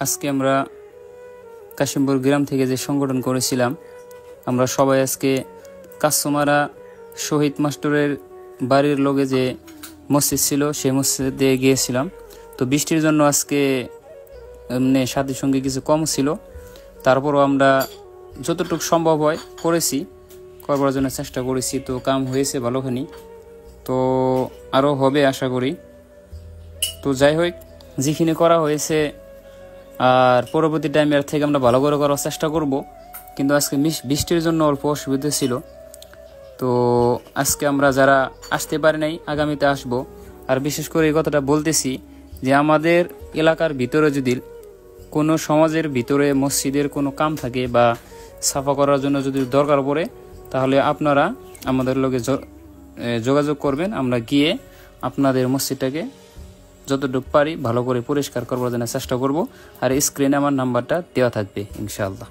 আজকে আমরা কাশিমপুর গ্রাম থেকে যে সংগঠন করেছিলাম, আমরা সবাই আজকে কাসুমারা শহীদ মাস্টারের বাড়ির লগে যে মসজিদ ছিল সেই মসজিদে গিয়েছিলাম। তো বৃষ্টির জন্য আজকে এমনি সাথীর সঙ্গে কিছু কম ছিল, তারপরও আমরা যতটুকু সম্ভব হয় করবার জন্য চেষ্টা করেছি। তো কাম হয়েছে ভালোখানি, তো আরও হবে আশা করি। তো যাই হোক, যেখানে করা হয়েছে আর পরবর্তী টাইমে এর থেকে আমরা ভালো করে করার চেষ্টা করব। কিন্তু আজকে বৃষ্টির জন্য অল্প অসুবিধা ছিল। তো আজকে আমরা যারা আসতে পারি নাই আগামীতে আসব। আর বিশেষ করে এই কথাটা বলতেছি যে আমাদের এলাকার ভিতরে যদি কোনো সমাজের ভিতরে মসজিদের কোনো কাম থাকে বা সাফা করার জন্য যদি দরকার পড়ে, তাহলে আপনারা আমাদের লগে যোগাযোগ করবেন। আমরা গিয়ে আপনাদের মসজিদটাকে যতটুকু পারি ভালো করে পরিষ্কার করবার জন্য চেষ্টা করব। আর স্ক্রিনে আমার নাম্বারটা দেওয়া থাকবে ইনশাআল্লাহ।